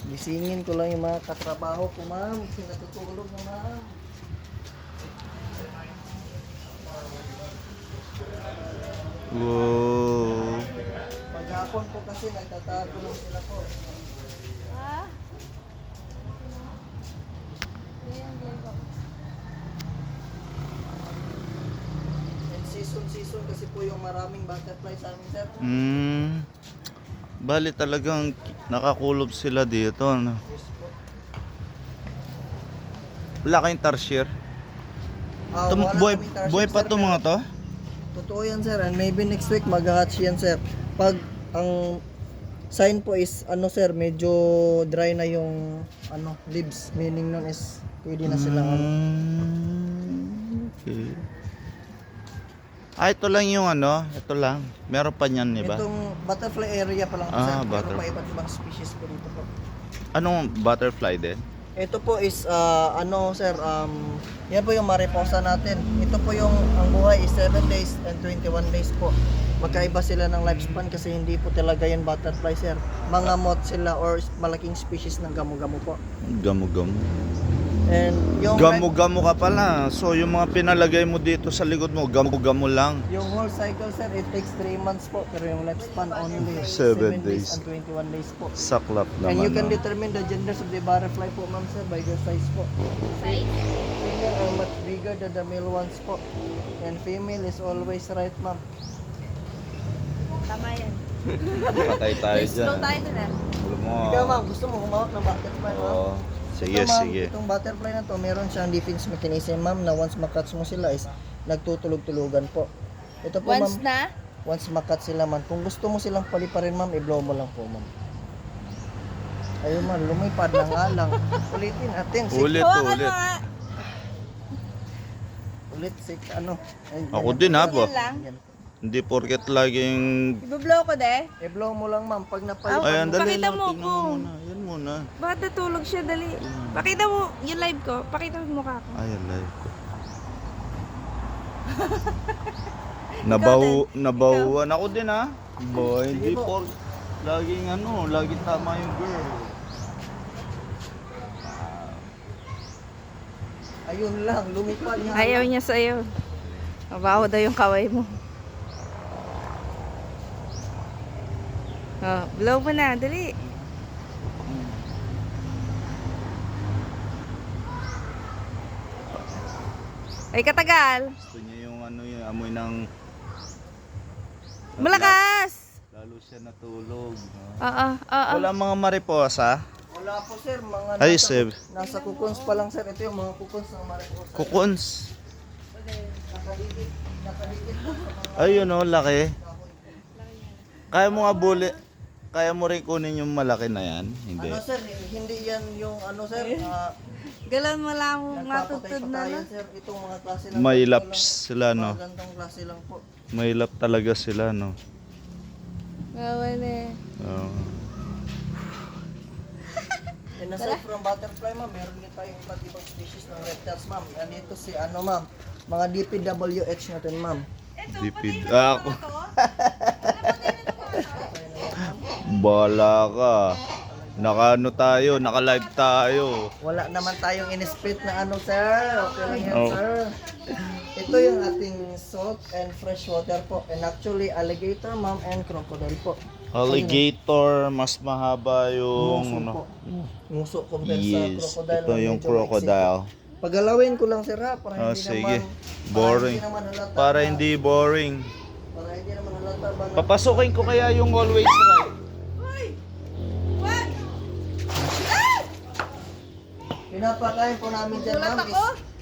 Gisingin ko lang yung mga katrabaho ko, ma'am. Kasi natutulog na, ma'am. Wow. Paghapon po kasi nagtatago lang sila po. Ha? And season kasi po yung maraming butterfly sa amin, sir. Bali talagang nakakulob sila dito, ano? Yes po. Wala kayong tarsier? Wala kaming tarsier, Buhay pa sir, to mga to? Totoo yan, sir. And maybe next week mag-hatch yan, sir. Pag ang sign po is, ano, sir, medyo dry na yung, ano, leaves. Meaning nun is, pwede na silang, ano. Okay. Ito lang yung ano, ito lang. Meron pa niyan, di ba? Itong butterfly area pa lang, sir. Meron butterfly. pa iba't ibang species po dito po. Anong butterfly din? Ito po is, ano, sir, yan po yung mariposa natin. Ito po yung, ang buhay is 7 days and 21 days po. Magkaiba sila ng lifespan kasi hindi po talaga yan butterfly, sir. Mga moth sila or malaking species ng gamo-gamo po. Gamo-gamo. And yung Gamo-gamo ka pala. So yung mga pinalagay mo dito sa likod mo, gamo-gamo lang. yung whole cycle, sir, it takes 3 months po. Pero yung lifespan only 7 7 days. days and 21 days po. Saklap And you naman. can No? determine the genders of the butterfly po, ma'am, sir, by their size po. Size? Female are much bigger than the male ones po. And female is always right, ma'am. Tama yan. Patay tayo Please, dyan. slow tayo na. Alam mo. Ikaw, ma'am, gusto mo humawak ng butterfly, ma'am? Oo. Sige, Ito, ma'am, sige. Itong butterfly na to, meron siyang defense mechanism, ma'am, na once makatch mo sila is nagtutulog-tulugan po. Ito po, Once ma'am, na? once makatch sila, ma'am. Kung gusto mo silang paliparin, ma'am, i-blow mo lang po, ma'am. Ayun, ma'am, lumipad na nga lang. Ulitin natin. Ulit, Hawakan mo ulit. nga. Ulit, ano. Ay, Ako yan din, po, ha, sir. po. Yan lang. Yan. Hindi porket laging... Ibablow ko de. I-blow mo lang, ma'am. Pag napalipad Ayan, mo, dali Pakita lang. mo Tingnan ako. mo muna. Yan muna. Bakit natulog siya? Dali. Pakita mo yung live ko. Pakita mo yung mukha ko. Ayan, live ko. Nabahuan ako din, ha? Boy, hindi Sige po. por... Laging ano, laging tama yung girl. ayun lang, lumipad nga. Ayaw niya sa'yo. Mabaho daw yung kaway mo. Oh, blow mo na. Dali. Ay, katagal. Gusto niya yung ano, yung amoy ng... Malakas! Lalo siya natulog. No? Oo, oo. Wala mga mariposa. Wala po, sir. Mga Ay, nasa, sir. nasa cocoons pa lang, sir. Ito yung mga cocoons ng mariposa. Kukuns. Nakaligid. Nakaligid po sa mga Ayun o, laki. Kaya mo nga kaya mo rin kunin yung malaki na yan? Hindi. ano, sir, hindi yan yung ano, sir. Galan mo lang mo nga tutod na Nagpapatay-patayan, lang. sir. Itong mga klase lang. May ganito laps lang. sila, no? Mga gantong klase lang po. May lap talaga sila, no? Gawan eh. Oo. And aside from butterfly, ma'am, meron din tayong iba't ibang species ng reptiles, ma'am. Nandito si ano, ma'am. Mga DPWH natin, ma'am. Dipid. Ako. Bala ka. Naka-ano tayo, naka-live tayo. Wala naman tayong in-split na ano, sir. Okay lang yan, Oh. sir. Ito yung ating salt and fresh water po. And actually, alligator, ma'am, and crocodile po. Alligator, mas mahaba yung... Muso ano. po. Muso compare Yes, sa crocodile. ito na yung medyo crocodile. maiksi po. Pagalawin ko lang, sir, ha? Para Oh, hindi sige. naman... Boring. halata Para na- hindi boring. Para hindi naman halata ba na... Papasukin ko kaya yung always right. Pinapakain po namin dyan, ma'am,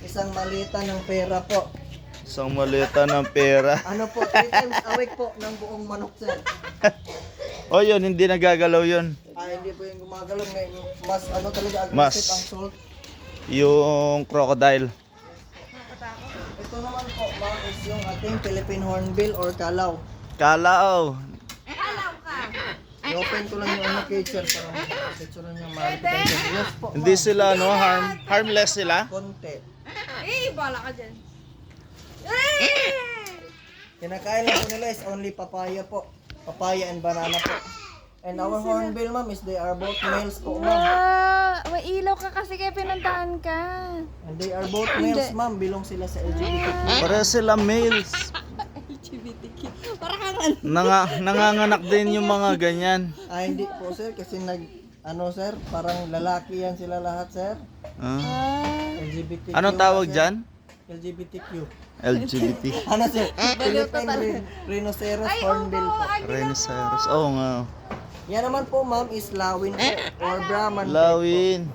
isang malita ng pera po. Isang maleta ng pera. Ano po, 3 times a week po ng buong manok, sir. O yun, hindi nagagalaw yun. Hindi po yung gumagalaw. May mas ano talaga aggressive Mas. ang salt. Yung crocodile. Ito naman po, ma'am, is yung ating Philippine hornbill or kalaw. Kalaw. I-open ko lang yung ano cage, sir, para picture niya makikita niyo. Yes po, Hindi ma'am. sila no harmless sila. Konti. Eh, bala ka dyan. Kinakain lang po nila is only papaya po. Papaya and banana po. And our hornbill, ma'am, is they are both males po, ma'am. May ilaw ka kasi kaya pinuntahan ka. And they are both males, ma'am. Bilong sila sa LGBTQ. Para sila males. LGBTQ. Para kang Nanganganak din yung mga ganyan. Hindi po, sir. Kasi sir, parang lalaki yan sila lahat, sir. LGBTQ. Anong tawag sir. dyan? LGBTQ. LGBT. Ano, sir? Philippine Rhinoceros Hornbill po. Rhinoceros. Oo nga. Yan naman po, ma'am, is lawin po. Or Brahman. Lawin.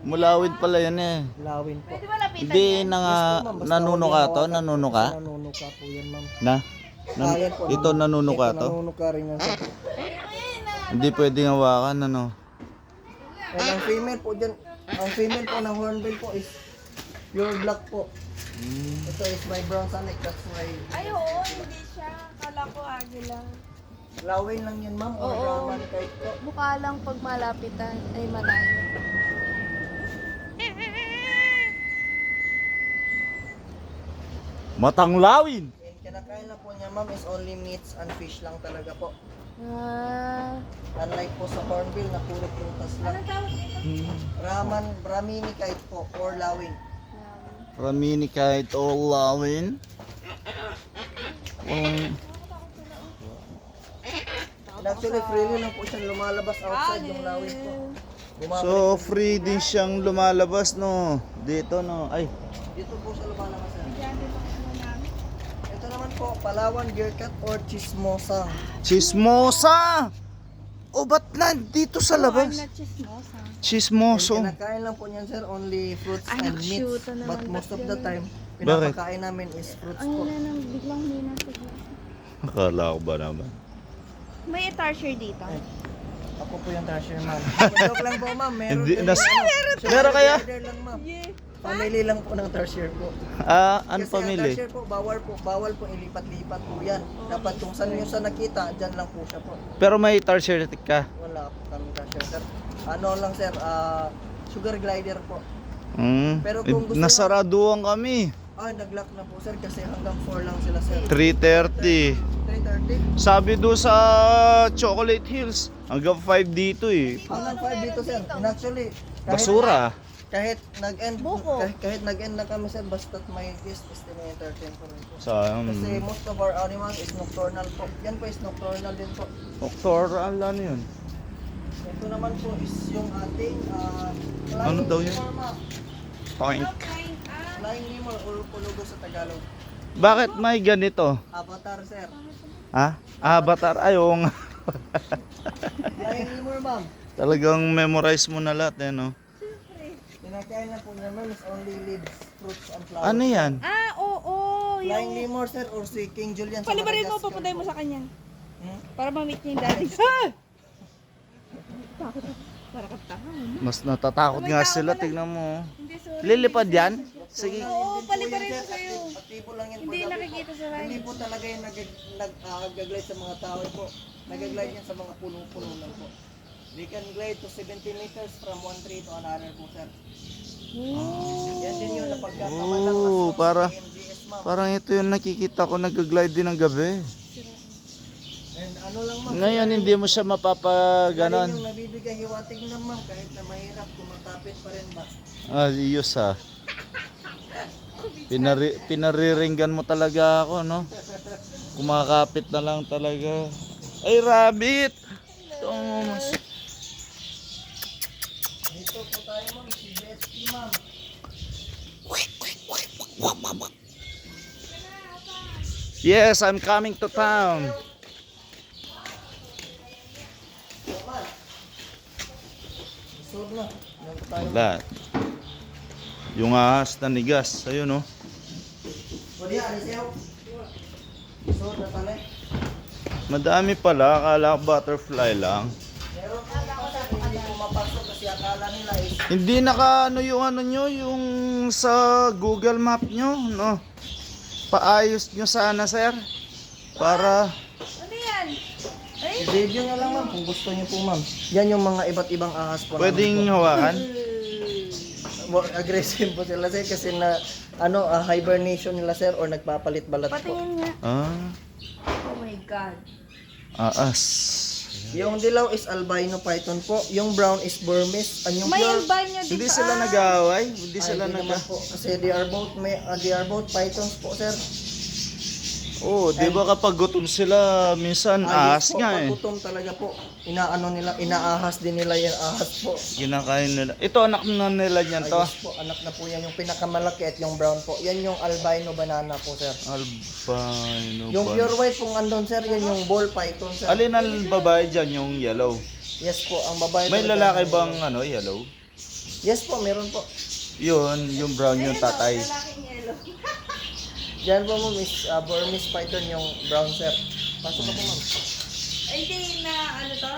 Mulawin pala yan eh. Lawin po. Pwede malapitan Hindi yan. nanuno ka to? Nanuno ka? Nanuno ka po yan, ma'am. Na? Yan po, Ito nanuno ka to? Nanuno ka rin yan, sir. Hindi pwedeng hawakan ano. And ang female po dyan, ang female po ng hornbill po is pure black po. Ito is my brown sonic, that's why Ay, oo, hindi siya. Kala ko agila. lawin lang yan, ma'am, or Oo. Brahman kahit po. Mukha lang pag malapitan ay malayo. Matang lawin! And kinakain na po niya, ma'am, is only meats and fish lang talaga po. Unlike po sa hornbill na puro prutas lang. Anong tawag ito? Brahmini kahit po, or lawin. Ramini kahit all lawin. And actually, freely lang po siyang lumalabas outside yung lawin po. Bumabalik So free din siyang lumalabas no. Dito no. Ay, dito po siya lumalabas, sir. Ito naman po, Palawan Bearcat or Chismosa. chismosa! O ba't nandito sa labas? chismosa. Chismoso. Kinakain lang po niyan, sir, only fruits Ay, and meats. naku-shoota naman. But most of the time, Bakit? pinapakain namin is fruits Ang po. ina nang biglang hina sa glass. Akala ko ba naman? May tarsier dito. Ako po yung cashier, ma'am. Joke lang po, ma'am. Meron Hindi, din nas- yung Meron kaya? order lang, ma'am. Family lang po ng cashier po. Ano Kasi ang pamili? cashier po, bawal po ilipat-lipat po yan. Dapat kung saan yung sa nakita, dyan lang po siya po. Pero may tarsier ka. Wala po kami cashier, sir. Ano lang, sir, sugar glider po. Pero kung gusto Nasaraduan kami. Nag-lock na po, sir, kasi hanggang 4 lang sila, sir. 3:30. 3:30. Sabi do sa Chocolate Hills, hanggang 5 dito eh. Hanggang 5 dito, sir. And actually, Basura. kahit nag-end Buko. kahit nag-end na kami, sir, basta't may guest is entertain po rin po. Sayang. Kasi most of our animals is nocturnal po. Yan po is nocturnal din po. Doktor, ano yun? Ito naman po is yung ating Ano daw yun? lemur, ma'am. Toink. Flying lemur or pulugo sa Tagalog. Bakit may ganito? Avatar, sir. Ha? Avatar? Ay, oo nga. Flying lemur, ma'am. Talagang memorize mo na lahat eh, no? Pinakain na po niya, ma'am, is only leaves, fruits, and flowers. Ano yan? Oo. Flying lemur, sir, or si King Julian sa Palibarin mo, Madagascar papunday mo po. sa kanya. Hmm? Para ma-meet niya yung daddy. Para ka tanga. Mas natatakot nga sila, tignan mo. Hindi, sorry. Lilipad yan? Sige. Oo, palibarin mo sa'yo. Aktibo lang yan. Hindi paggabi po. nakikita sa Hindi live. po talaga yung nag-glide sa mga tao po. Nag-glide yan sa mga puno-puno lang po. They can glide to 70 meters from one tree to another po, sir. Yan din yun na pagkakamalang Oo, aswang para- sa MGS, ma'am. Parang ito yung nakikita ko nag-glide din ng gabi. And ano lang, ma'am. Ngayon hindi mo siya mapapaganon. Yung nabibigay hiwatig lang, ma'am. Kahit na mahirap, kumakapit pa rin ba? Ayos ha. Pinariringgan mo talaga ako, no? Kumakapit na lang talaga. Ay, rabbit! Ito, Dito po tayo, ma'am. Si Betsy, ma'am. yes, I'm coming to town. Isod na. Yan po tayo. Wala. Yung ahas na nigas. Ayun, no? Wali, alis yaw. Isod na pala. Madami pala. Akala ko butterfly lang. Meron po kasi hindi pumapasok kasi akala nila is Hindi ano yung ano nyo, yung sa Google Map nyo, no? Paayos nyo sana, sir. Para... Ano yan? video nyo lang, ma'am, kung gusto nyo po, ma'am. Yan yung mga iba't ibang ahas po. Pwedeng namin hawakan. po. More aggressive po sila, sir, kasi na hibernation nila, sir, or nagpapalit balat po. Patingin nga. Ah, Oh my God. aas. Yung dilaw is albino python po. Yung brown is Burmese. And yung May pure, albanyo din Hindi pa. sila nag-aaway? Hindi ay, sila di nag... naman po. Kasi they are both pythons po, sir. Oo, di ba kapag gutom sila, minsan ahas Yes po, nga pag eh. gutom talaga po. Inaano nila, inaahas din nila yung ahas po. Kinakain nila. Ito anak na nila niyan to. Ayos po, anak na po yan. Yung pinakamalaki at yung brown po. Yan yung albino banana po, sir. Albino Yung ba? pure white pong andon, sir, yan yung ball python, sir. Alin ang babae dyan? Yung yellow. Yes po, ang babae. May talaga lalaki yung- bang ano, yellow? Yes po, meron po. Yun, yung brown yung tatay. Lalaking yellow. Yan po mo, Miss Burmese python yung brown, sir. Pasok na po, ma'am. Ay, hindi na ano to?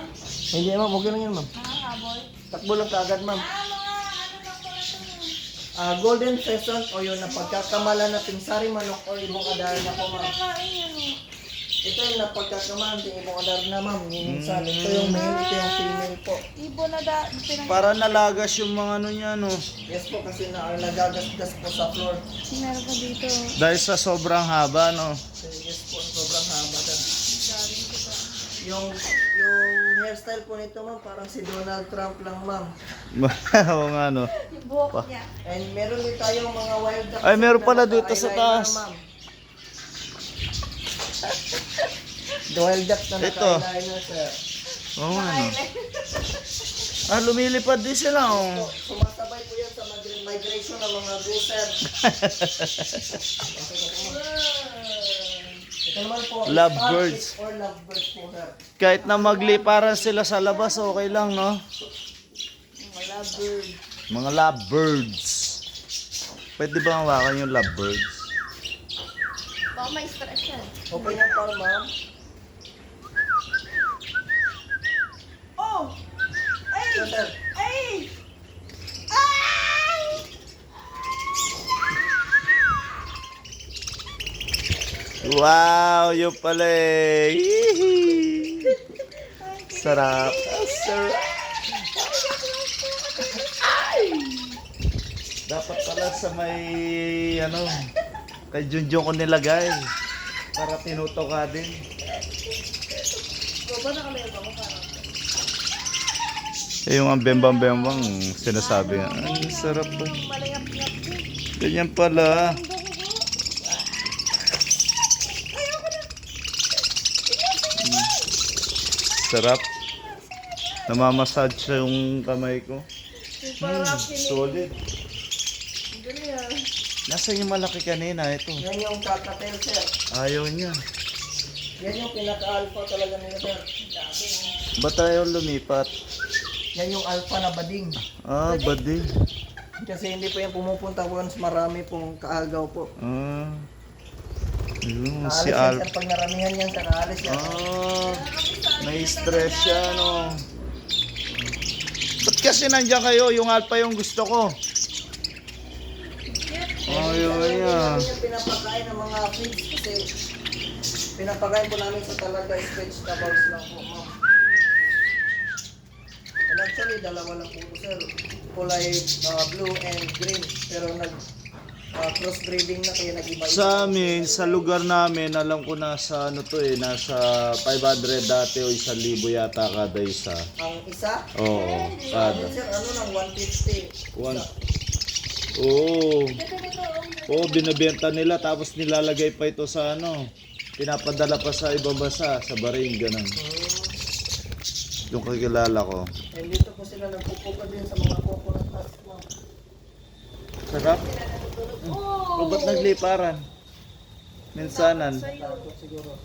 Hindi, ma'am. Okay lang yan, ma'am. Habol. Takbo lang kaagad, ma'am. Mga ano lang po ito. Golden pheasant o yun na pagkakamala nating sari manok o ibong adar na po, ma'am. Kinakain ano. Ito yung napagkakamala nating ibong adar na, ma'am. Minsan, ito yung male, ito yung female po. Ibo na Para nalagas yung mga ano niya, no? Yes po, kasi nagagasgas po sa floor. Meron ko dito. Dahil sa sobrang haba, no? So, yes po, sobrang haba, sir. Yung hairstyle po nito, ma'am, parang si Donald Trump lang, ma'am. Oo nga, no? Yung buhok niya. And meron din tayong mga wild ducks. Ay, meron na pala naka dito sa eyeliner, taas. ma'am. The wild ducks na Ito. naka-eyeliner, sir. Oo nga, no? Ah, lumilipad din sila, oh. Sumasabay po yan sa migration ng mga goose, sir. Ito naman po, Lovebirds. starfish or lovebirds po, sir. Kahit na magliparan sila sa labas, okay lang, no? Mga lovebirds. Mga lovebirds. Pwede ba hawakan yung lovebirds? Baka may stress yan. Open yan pa, ma'am. Oh! Ay! Ito, sir. Ay! Ay! Wow, yun pala eh. Hihi. Sarap. Sarap. Dapat pala sa may ano, kay Junjun ko nilagay. Para tinuto ka din. Baba na kami ako parang. Eh, yung ang bembang-bembang sinasabi nga, ang sarap ba? Malingap-ngap din. Ganyan pala. Sarap. Namamassage siya yung kamay ko. Parang Solid. Dali ah. Nasaan yung malaki kanina? Ito. Yan yung cocktail, sir. Ayaw niya. Yan yung pinaka-alpha talaga nila, sir. Ba't tayo lumipat? Yan yung alpha na bading. Ah, badi. Kasi hindi po yan pumupunta once marami pong kaagaw po. Ah. Yun, si Aalis yan, Al. sir. Pag naramihan yan, sir, aalis yan. Ah, may stress siya, no? Ba't kasi nandiyan kayo? Yung alpha yung gusto ko. Ayaw niya. Namin yung pinapakain ng mga feeds kasi pinapakain po namin sa talaga is vegetables lang po, ma'am. And actually, dalawa lang po, sir. Kulay blue and green. Pero crossbreeding na kaya nag-iba. Sa amin, sa lugar namin, alam ko nasa ano to eh, nasa 500 dati o 1,000 yata kada isa. Ang isa, Oo, kada. sir, ano lang, 150. One. Oo. Oo, binibenta nila tapos nilalagay pa ito sa ano. Pinapadala pa sa ibang bansa, sa Bahrain, ganun. Yung kakilala ko. And dito po sila nagpupuka din sa mga coconut husk, ma'am. Sarap. O ba't nagliparan? Minsanan. Tapos siguro.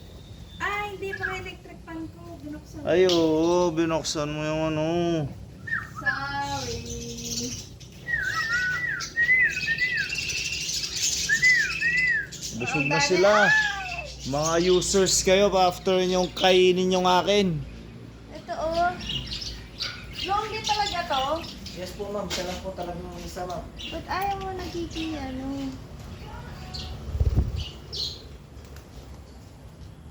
Ay, hindi pa electric fan ko. Binuksan. Ay, oo, binuksan mo yung ano. Sorry. Busog na sila. Mga users kayo after yung kainin yung akin. Ito oh. Lonely talaga to. Yes po, ma'am. Siya lang po talagang isa, ma'am. Ba't ayaw mo nagkiki ano?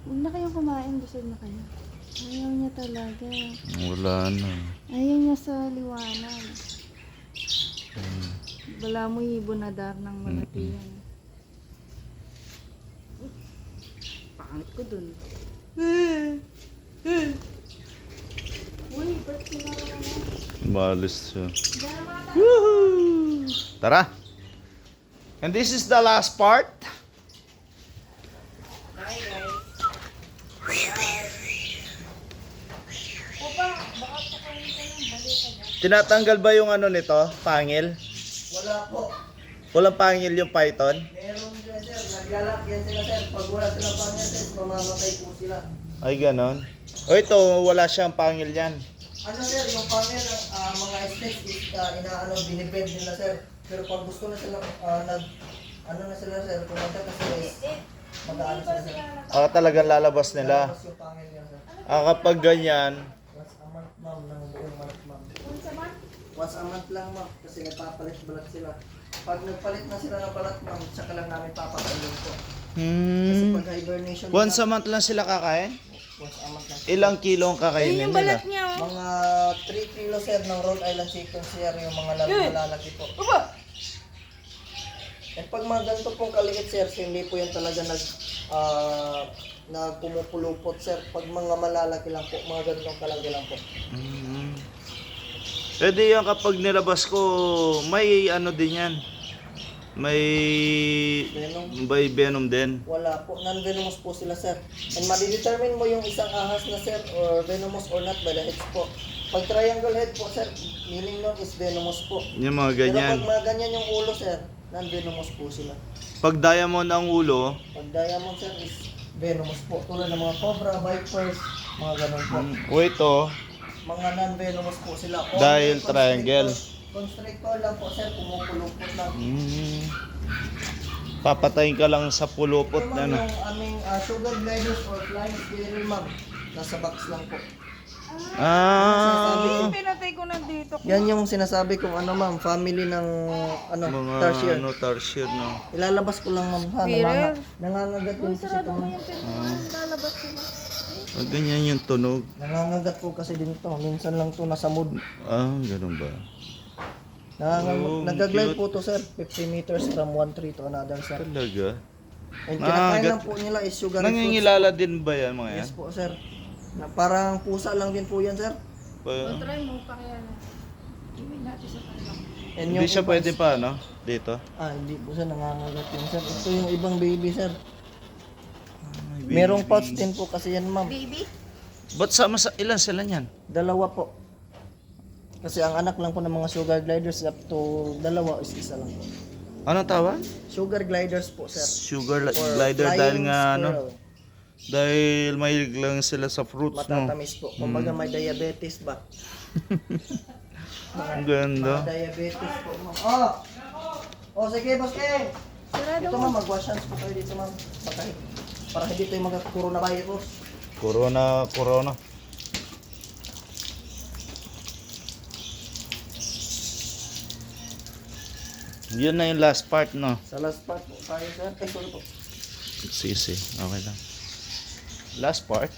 Huwag na kayong kumain. Busog na kayo. Ayaw niya talaga. Wala na. Ayaw niya sa liwanag. Wala mo ibonadar ng malati yan. Pangit ko dun. Malis siya. Woohoo! Tara! And this is the last part. Tinatanggal ba yung ano nito? Pangil? Wala po. Walang pangil yung python? Meron dyan sir, naglalak yan sila sir. Pag wala silang pangil sir, mamamatay po sila. Ay, ganon. O ito, wala siyang pangil yan. Ano sir, yung pangil, mga snakes is inaano, binibend nila sir. Pero pag gusto na sila, ano na sila sir, kung magkakasi is, mag-ano sila sir. Talagang lalabas nila. Tapos yung pangil niya sir. Kapag ganyan, Once a month ma'am, ng buong month ma'am. Once a month lang ma'am, kasi nagpapalit balat sila. Pag nagpalit na sila ng balat ma'am, saka lang namin papakainin po. Kasi pag hibernation once a nila, month lang sila kakain? once a month lang. Ilang kilo ang Ayun kakainin yung nila? balat niya, oh. Mga 3 kilo sir ng Rhode Island chicken sir, yung mga malalaki po. At pag mga ganito pong kaliit sir, hindi po yan talaga nagpumupulupot sir. Pag mga malalaki lang po, mga ganitong kalaki lang po. Pwede yan kapag nilabas ko, may ano din yan. May venom din. Wala po, non-venomous po sila sir. And madidetermine mo yung isang ahas na sir, or venomous or not by the heads po. Pag triangle head po sir, meaning nun is venomous po. Yung mga Pero ganyan. pag mga ganyan yung ulo sir, non-venomous po sila. Pag diamond ang ulo, Pag diamond sir is venomous po. Tulad ng mga cobra, vipers, mga ganun po. o ito, Mga non-venomous po sila. Dahil Only triangle. Constrictor lang po sir, pumupulupot lang. papatayin ka lang sa pulupot Ito na ma'am ano. yung aming sugar gliders or flying squirrel ma'am. Nasa box lang po. Ah, Pinatay ko na dito. Yan yung sinasabi kong ano ma'am, family ng ano, mga tarsier. ano, tarsier no. Ilalabas ko lang ma'am ha, Squirrel? nangangagat yun kasi ito ma'am. Lalabas sila. Ganyan yung tunog. Nangangagat po kasi din to. Minsan lang to nasa mood. Ganun ba? Oh, Nagaglide cute. po to sir, 50 meters from one tree to another sir. Talaga? And kinakain Nangangagat. lang po nila is sugar fruits. Nangingilala din ba yan mga yan? Yes po sir. Na parang pusa lang din po yan sir. Try mo pa kaya na. Gawin natin sa kanila. And Hindi siya iba pwede is- pa, no? Dito? Hindi po siya nangangagat yun sir. Ito yung ibang baby sir. Ay, Merong pouch din po kasi yan ma'am. Baby? Ba't sama sa ilan sila niyan? Dalawa po. Kasi ang anak lang po ng mga sugar gliders up to dalawa is isa lang po. Anong tawag? Sugar gliders po sir. Sugar Or glider dahil flying nga ano, squirrel. dahil mahilig lang sila sa fruits, no? Matatamis po. Kumbaga may diabetes ba? Ang ganda. Mga diabetes po ma'am. Oh, sige boss King. Sarado Ito mo. ma'am, mag-wash hands po kayo dito ma'am. Para hindi tayo magka-coronavirus. Corona. Yun na yung last part, no? Sa last part po tayo sir. Sorry po. Sisi, okay lang. Last part?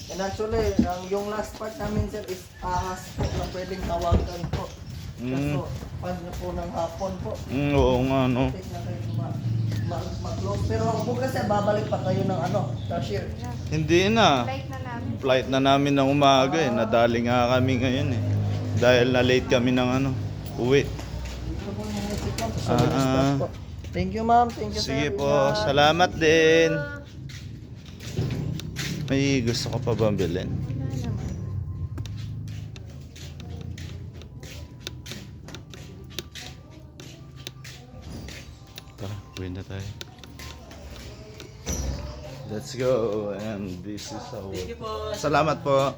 And actually, yung last part namin sir is ahas po na pwedeng tawagan po. Kaso, pag na po ng hapon po, Oo nga, no? take na kayo mag-close. Pero ang bukas sir, babalik pa kayo ng ano, cashier. Hindi na. Light na namin. Flight na namin ng umaga eh. Nadali nga kami ngayon eh. Dahil na late kami ng ano, uwi. Dito po yung music ma'am. Sa Ah, Venice Bus po. Thank you ma'am, thank you sir. Sige po, Ingat. salamat din. May gusto ko pa bang bilhin? Wala naman. Tara, uwi na tayo. Let's go. And this is our... Salamat po.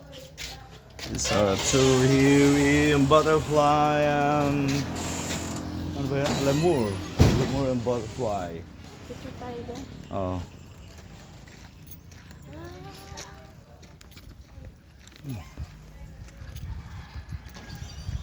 It's our tour here in Butterfly and... Ano ba yan? Lemur. Lemur and Butterfly. Picture tayo doon. Oh.